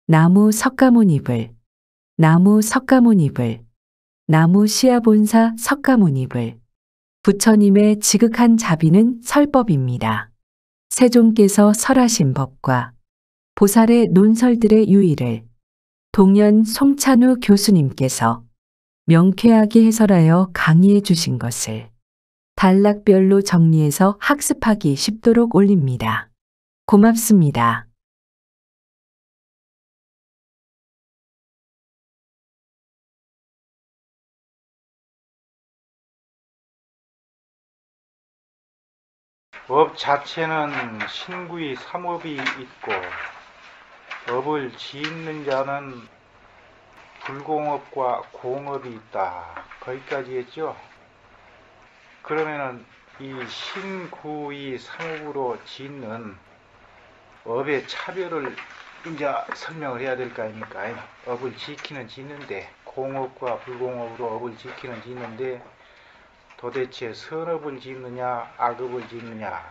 나무 석가모니불, 나무 석가모니불, 나무 시아본사 석가모니불. 부처님의 지극한 자비는 설법입니다. 세종께서 설하신 법과 보살의 논설들의 유의를 동연 송찬우 교수님께서 명쾌하게 해설하여 강의해 주신 것을 단락별로 정리해서 학습하기 쉽도록 올립니다. 고맙습니다. 업 자체는 신구의 삼업이 있고 업을 짓는 자는 불공업과 공업이 있다. 거기까지 했죠. 그러면은 이 신구의 삼업으로 짓는 업의 차별을 이제 설명을 해야 될 거 아닙니까? 업을 지키는 짓는데 공업과 불공업으로 업을 지키는 짓는데 도대체 선업을 짓느냐 악업을 짓느냐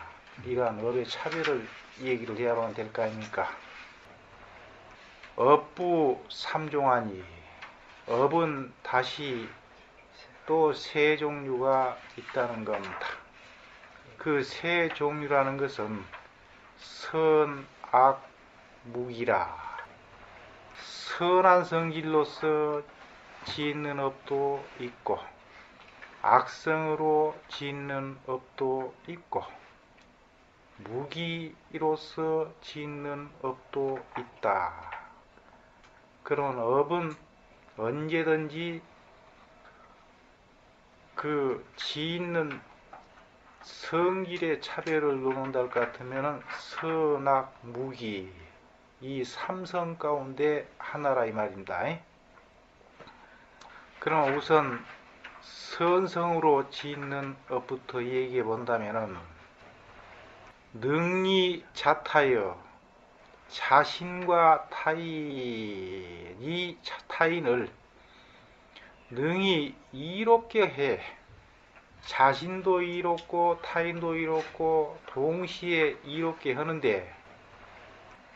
이러한 업의 차별을 얘기를 해야만 될 거 아닙니까? 업부 삼종하니 업은 다시 또 세 종류가 있다는 겁니다. 그 세 종류라는 것은 선, 악, 무기라. 선한 성질로서 짓는 업도 있고 악성으로 짓는 업도 있고 무기로서 짓는 업도 있다. 그런 업은 언제든지 그 짓는 성질의 차별을 놓는다 할 것 같으면 선악, 무기 이 삼성 가운데 하나라 이 말입니다. 그럼 우선 선성으로 짓는 업부터 얘기해 본다면은 능히 자타여 자신과 타인을 능히 이롭게 해 자신도 이롭고 타인도 이롭고 동시에 이롭게 하는데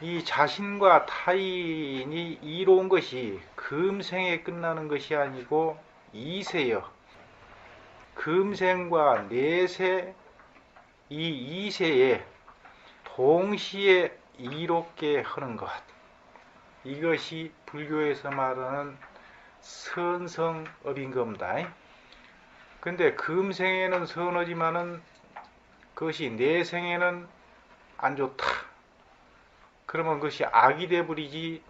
이 자신과 타인이 이로운 것이 금생에 끝나는 것이 아니고 이세여 금생과 내세 이 이세에 동시에 이롭게 하는 것 이것이 불교에서 말하는 선성업인 겁니다. 근데 금생에는 선하지만은 그것이 내생에는 안 좋다. 그러면 그것이 악이 되버리지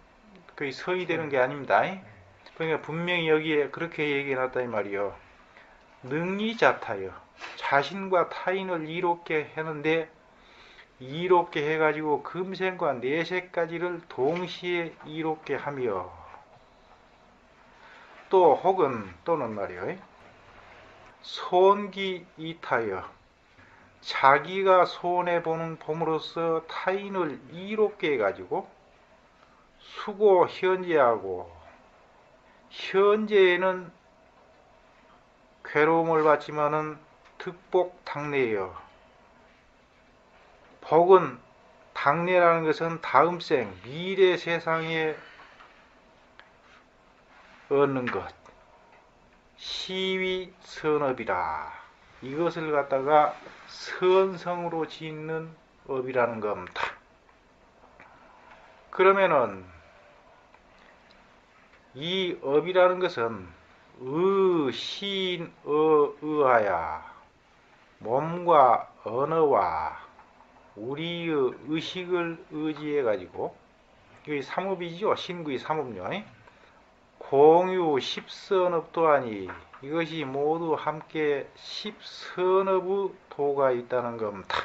그게 선이 되는 게 아닙니다. 그러니까 분명히 여기에 그렇게 얘기해놨다 이 말이요. 능히 자타여 자신과 타인을 이롭게 하는데 이롭게 해가지고 금생과 내세까지를 동시에 이롭게 하며 또 혹은 또는 말이요. 손기 이타여 자기가 손해보는 봄으로써 타인을 이롭게 해가지고 수고 현재하고 현재에는 괴로움을 받지만은 득복 당내여 복은 당내라는 것은 다음생 미래 세상에 얻는 것 시위 선업이라 이것을 갖다가 선성으로 짓는 업이라는 겁니다. 그러면은 이 업이라는 것은 의하야 몸과 언어와 우리의 의식을 의지해 가지고 이게 삼업이죠. 신구의 삼업요. 공유 십선업도 아니 이것이 모두 함께 십선업의 도가 있다는 겁니다.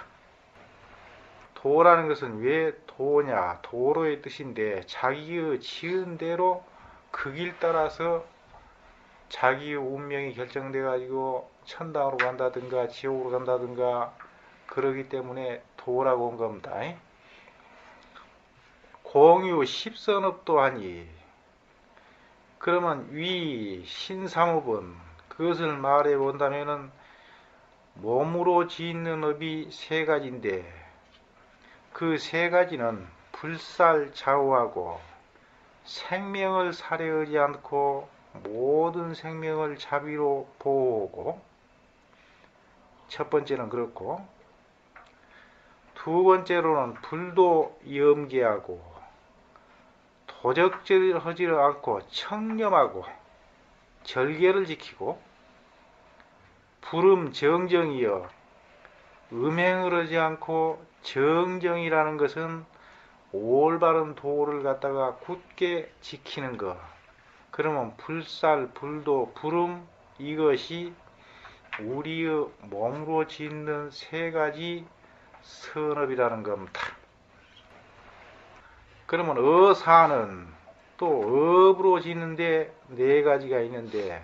도라는 것은 왜 도냐 도로의 뜻인데 자기의 지은 대로 그 길 따라서 자기의 운명이 결정돼 가지고 천당으로 간다든가 지옥으로 간다든가 그러기 때문에 도라고 한 겁니다. 공유 십선업도 하니 그러면 위 신삼업은 그것을 말해 본다면은 몸으로 짓는 업이 세 가지인데 그 세 가지는 불살 좌우하고 생명을 살해하지 않고 모든 생명을 자비로 보호하고, 첫 번째는 그렇고, 두 번째로는 불도 염계하고 도적질하지 않고 청렴하고 절개를 지키고, 불음 정정이여 음행을 하지 않고, 정정이라는 것은 올바른 도를 갖다가 굳게 지키는 것. 그러면 불살, 불도, 불음, 이것이 우리의 몸으로 짓는 세 가지 선업이라는 겁니다. 그러면 어사는 또 업으로 짓는데 네 가지가 있는데,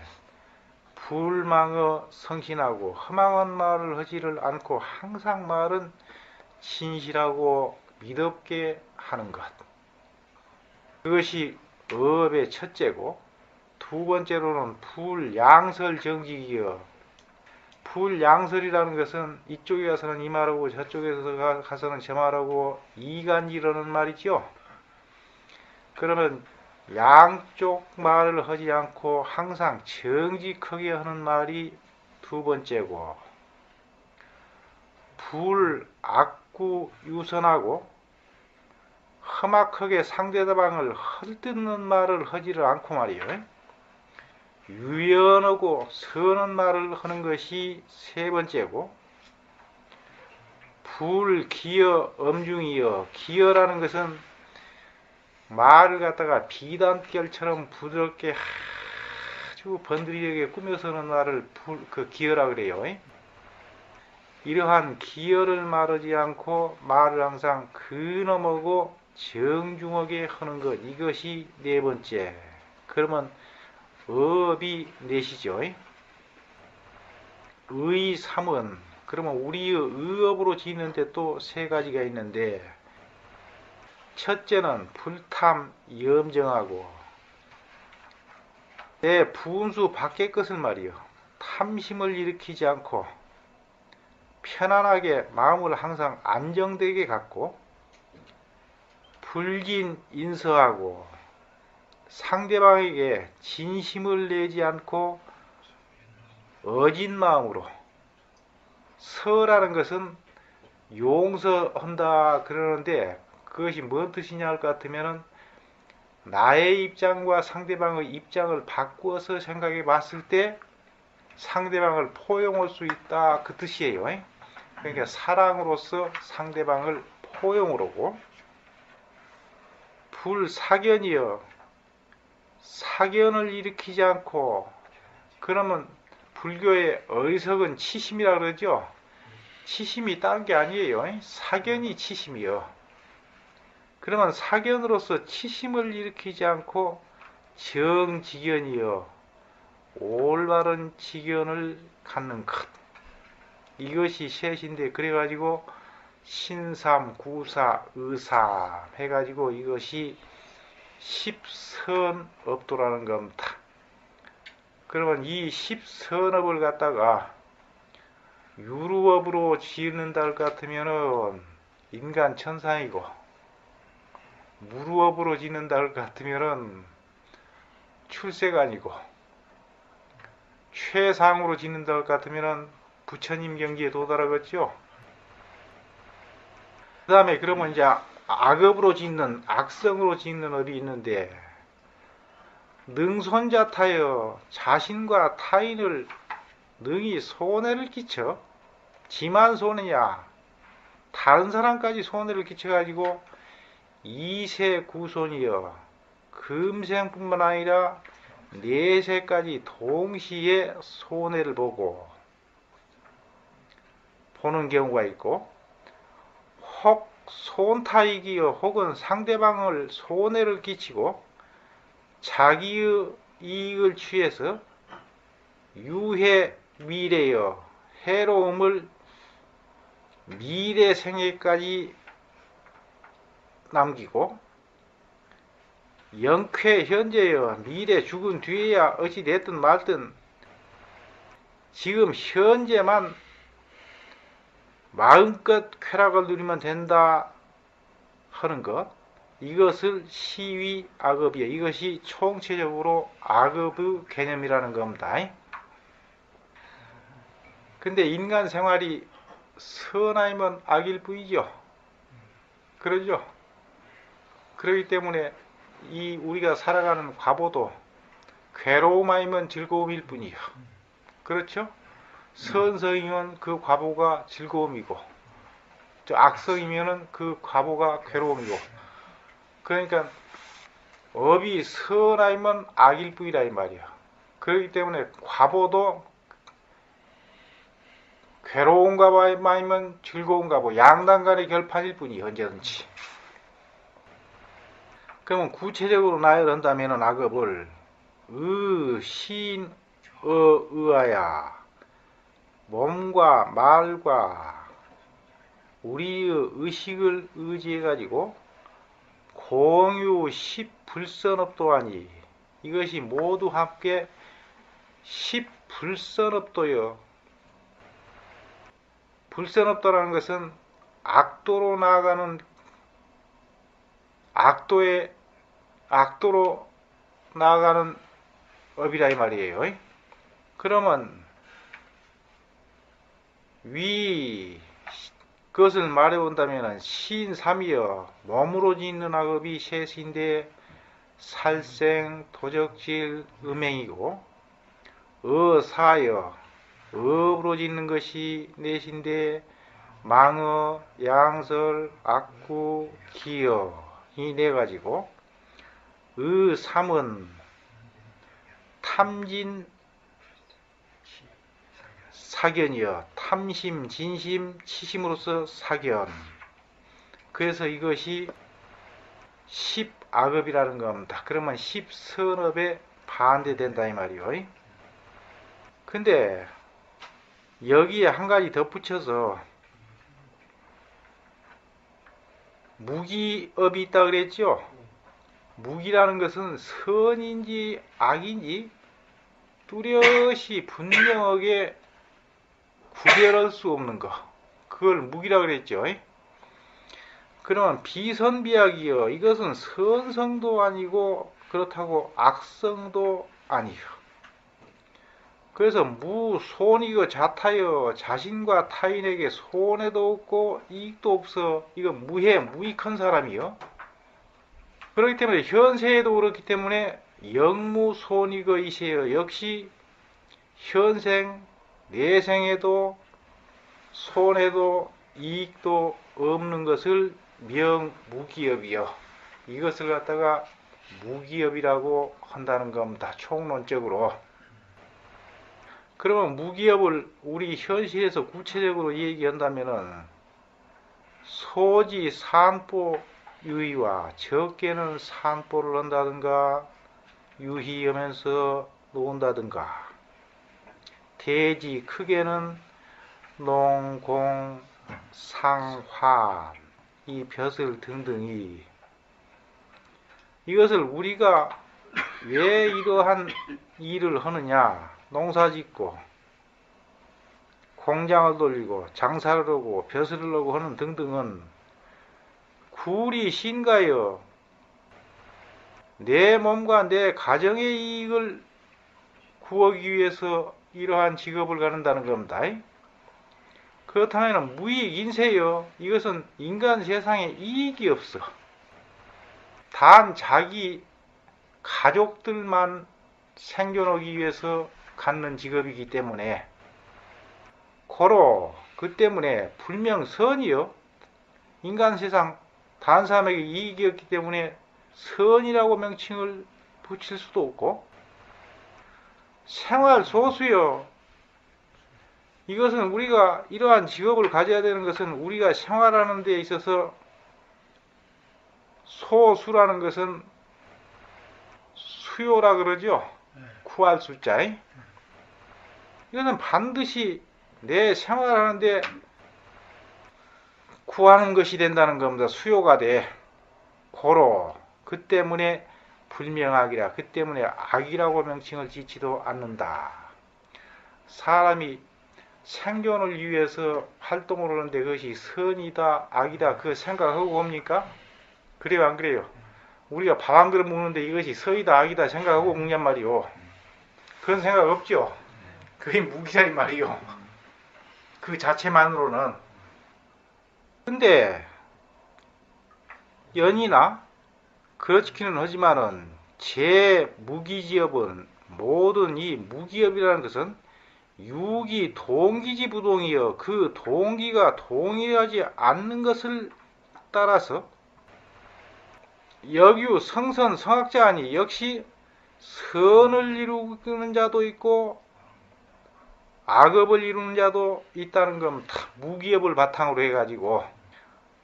불망어 성신하고 험한 말을 하지를 않고 항상 말은 진실하고 믿었게 하는 것. 그것이 업의 첫째고, 두 번째로는 불양설정직이여. 불양설이라는 것은 이쪽에 가서는 이 말하고 저쪽에 가서는 저 말하고 이간질하는 말이죠. 그러면 양쪽 말을 하지 않고 항상 정직하게 하는 말이 두 번째고, 불악구유선하고 험악하게 상대방을 헐뜯는 말을 하지를 않고 말이에요. 유연하고 선한 말을 하는 것이 세 번째고, 불기여 엄중이여. 기여라는 것은 말을 갖다가 비단결처럼 부드럽게 아주 번드리게 꾸며서 하는 말을 기여라 그래요. 이러한 기여를 말하지 않고 말을 항상 근엄하고 정중하게 하는 것, 이것이 네 번째. 그러면 업이 넷이죠. 의삼은, 그러면 우리의 의업으로 짓는데 또 세 가지가 있는데, 첫째는 불탐 염정하고, 내 분수 밖의 것을 말이요, 탐심을 일으키지 않고 편안하게 마음을 항상 안정되게 갖고, 불긴 인서하고 상대방에게 진심을 내지 않고 어진 마음으로. 서라는 것은 용서한다 그러는데, 그것이 뭔 뜻이냐 할 것 같으면 나의 입장과 상대방의 입장을 바꾸어서 생각해 봤을 때 상대방을 포용할 수 있다, 그 뜻이에요. 그러니까 사랑으로서 상대방을 포용을 하고, 불사견이여. 사견을 일으키지 않고, 그러면 불교의 어리석은 치심이라 그러죠. 치심이 다른 게 아니에요. 사견이 치심이요. 그러면 사견으로서 치심을 일으키지 않고 정직견이여 올바른 직견을 갖는 것. 이것이 셋인데, 그래가지고 신삼, 구사, 의사 해가지고 이것이 십선업도라는 겁니다. 그러면 이 십선업을 갖다가 유루업으로 지는다 할 것 같으면은 인간 천상이고, 무루업으로 짓는다 할 것 같으면은 출세간이고, 최상으로 짓는다 할 것 같으면은 부처님 경지에 도달하겠죠. 그 다음에 그러면 이제 악업으로 짓는, 악성으로 짓는 업이 있는데, 능손자타여 자신과 타인을 능히 손해를 끼쳐, 지만 손해야 다른 사람까지 손해를 끼쳐가지고 이세 구손이여 금생뿐만 아니라 내세까지 동시에 손해를 보는 경우가 있고, 혹 손타이기여 혹은 상대방을 손해를 끼치고 자기의 이익을 취해서 유해 미래여 해로움을 미래 생애까지 남기고, 영쾌 현재여 미래 죽은 뒤에야 어찌 됐든 말든 지금 현재만 마음껏 쾌락을 누리면 된다 하는 것. 이것을 시위 악업이요. 이것이 총체적으로 악업의 개념이라는 겁니다. 근데 인간 생활이 선하면 악일 뿐이죠. 그러죠. 그렇기 때문에 이 우리가 살아가는 과보도 괴로움 아니면 즐거움일 뿐이요. 그렇죠? 선성이면 그 과보가 즐거움이고, 또 악성이면은 그 과보가 괴로움이고. 그러니까 업이 선하면 악일 뿐이라 이 말이야. 그렇기 때문에 과보도 괴로운가 봐면 즐거운가 봐. 양단간의 결판일 뿐이 언제든지. 그러면 구체적으로 나열한다면 악업을 시인 의하야 몸과 말과 우리의 의식을 의지해가지고 공유 십불선업도하니 이것이 모두 함께 십불선업도여. 불선업도라는 것은 악도로 나아가는 악도로 나아가는 업이라 이 말이에요. 그러면 그것을 말해본다면 신삼이여 몸으로 짓는 악업이 셋인데 살생, 도적질, 음행이고 사여 업으로 짓는 것이 넷인데 망어, 양설, 악구, 기여 이 네 가지고 삼은 탐진, 사견이여 탐심, 진심, 치심으로서 사견. 그래서 이것이 십악업이라는 겁니다. 그러면 십선업에 반대된다 이 말이요. 근데 여기에 한 가지 덧붙여서 무기업이 있다 그랬죠. 무기라는 것은 선인지 악인지 뚜렷이 분명하게 구별할 수 없는 것, 그걸 무기라 그랬죠. 그러면 비선비악이요. 이것은 선성도 아니고 그렇다고 악성도 아니요. 그래서 무손이거 자타여 자신과 타인에게 손해도 없고 이익도 없어. 이건 무익한 사람이요. 그렇기 때문에 현세에도 그렇기 때문에 영무손이거 이세여. 역시 현생 내생에도 손해도 이익도 없는 것을 명무기업이요. 이것을 갖다가 무기업이라고 한다는 겁니다. 총론적으로. 그러면 무기업을 우리 현실에서 구체적으로 얘기한다면은 소지 산보 유의와 적게는 산보를 한다든가 유희하면서 놓은다든가 대지 크게는 농공 상화 이 벼슬 등등이 이것을 우리가 왜 이러한 일을 하느냐. 농사짓고 공장을 돌리고 장사를 하고 벼슬을 하고 하는 등등은 구리 신가여 내 몸과 내 가정의 이익을 구하기 위해서 이러한 직업을 가는다는 겁니다. 그렇다면 무익 인세여. 이것은 인간 세상에 이익이 없어. 단 자기 가족들만 생존하기 위해서 갖는 직업이기 때문에 고로 그 때문에 불명선이요. 인간 세상 다른 사람에게 이익이 없기 때문에 선이라고 명칭을 붙일 수도 없고 생활소수요. 이것은 우리가 이러한 직업을 가져야 되는 것은 우리가 생활하는 데 있어서 소수라는 것은 수요라 그러죠. 구할 숫자. 이것은 반드시 내 생활하는데 구하는 것이 된다는 겁니다. 수요가 돼. 고로 그 때문에 불명악이라. 그 때문에 악이라고 명칭을 짓지도 않는다. 사람이 생존을 위해서 활동을 하는데 그것이 선이다 악이다 그 생각하고 옵니까? 그래요, 안 그래요? 우리가 밥 한 그릇 먹는데 이것이 서이다 악이다 생각하고 먹냔 말이요. 그런 생각 없죠. 그게 무기다 이 말이요. 그 자체만으로는. 근데 연이나 그렇기는 하지만은 제 무기지업은 모든 이 무기업이라는 것은 유기 동기지 부동이여 그 동기가 동일하지 않는 것을 따라서 역유 성선 성학자 아니 역시 선을 이루는 자도 있고 악업을 이루는 자도 있다는 건 다 무기업을 바탕으로 해가지고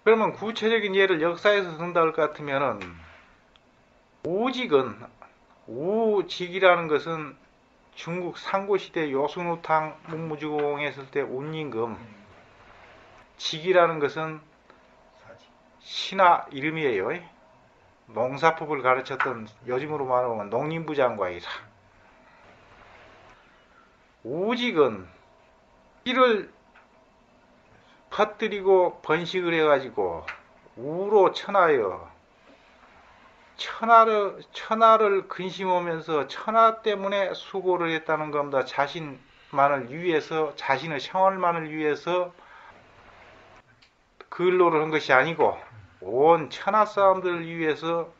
그러면 구체적인 예를 역사에서 든다 할 것 같으면은 우직이라는 것은 중국 상고시대 요순우탕 문무주공했을 때 운임금 직이라는 것은 신하 이름이에요. 농사법을 가르쳤던 요즘으로 말하면 농림부 장관이라. 우직은 씨를 퍼뜨리고 번식을 해가지고 우로 천하여 천하를 근심하면서 천하 때문에 수고를 했다는 겁니다. 자신만을 위해서 자신의 생활만을 위해서 근로를 한 것이 아니고 온 천하 사람들을 위해서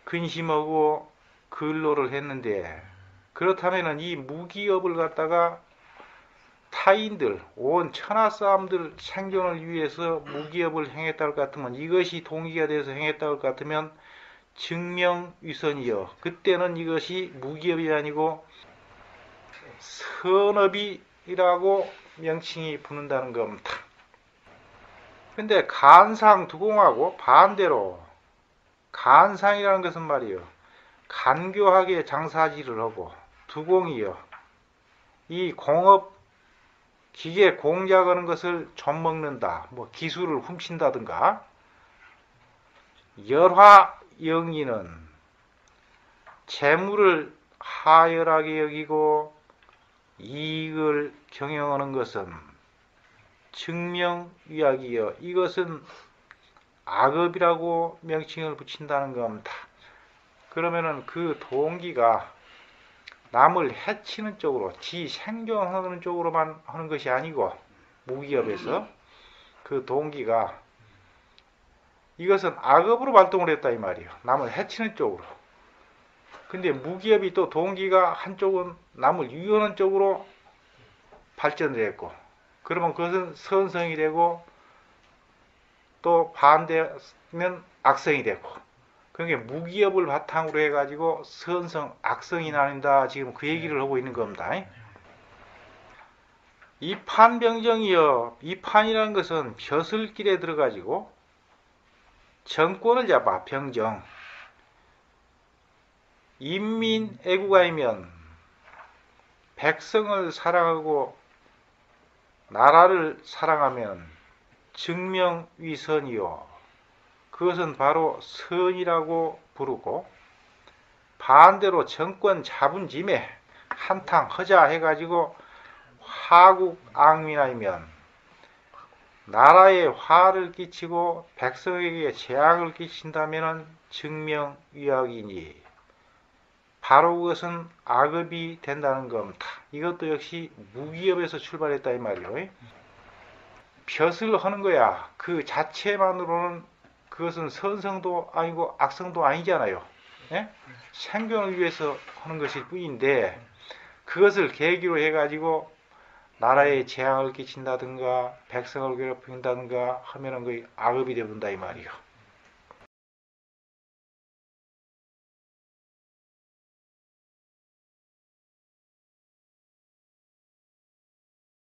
근심하고 근로를 했는데 그렇다면 이 무기업을 갖다가 타인들, 온 천하 사람들 생존을 위해서 무기업을 행했다고 같으면 이것이 동기가 돼서 행했다고 같으면 증명위선이여 그때는 이것이 무기업이 아니고 선업이라고 명칭이 붙는다는 겁니다. 근데 간상두공하고 반대로 간상이라는 것은 말이요 간교하게 장사지를 하고 두공이요 이 공업 기계 공작하는 것을 좀 먹는다 뭐 기술을 훔친다든가 열화영리는 재물을 하열하게 여기고 이익을 경영하는 것은 증명위약이여 이것은 악업이라고 명칭을 붙인다는 겁니다. 그러면은 그 동기가 남을 해치는 쪽으로 지 생존하는 쪽으로만 하는 것이 아니고 무기업에서 그 동기가 이것은 악업으로 발동을 했다 이 말이에요. 남을 해치는 쪽으로. 근데 무기업이 또 동기가 한쪽은 남을 유언하는 쪽으로 발전을 했고 그러면 그것은 선성이 되고 또 반대면 악성이 되고 그게 무기업을 바탕으로 해가지고 선성, 악성이 나뉜다 지금 그 얘기를 하고 있는 겁니다. 이판병정이여 이판이라는 것은 벼슬길에 들어가지고 정권을 잡아 병정 인민애국가이면 백성을 사랑하고 나라를 사랑하면 증명위선이요 그것은 바로 선이라고 부르고 반대로 정권 잡은 짐에 한탕 허자 해가지고 화국악민하면 나라에 화를 끼치고 백성에게 재앙을 끼친다면 증명위약이니 바로 그것은 악업이 된다는 겁니다. 이것도 역시 무기업에서 출발했다 이 말이에요. 벼슬 하는 거야. 그 자체만으로는 그것은 선성도 아니고 악성도 아니잖아요. 예? 생존을 위해서 하는 것일 뿐인데 그것을 계기로 해가지고 나라에 재앙을 끼친다든가 백성을 괴롭힌다든가 하면은 그 악업이 되어본다 이 말이요.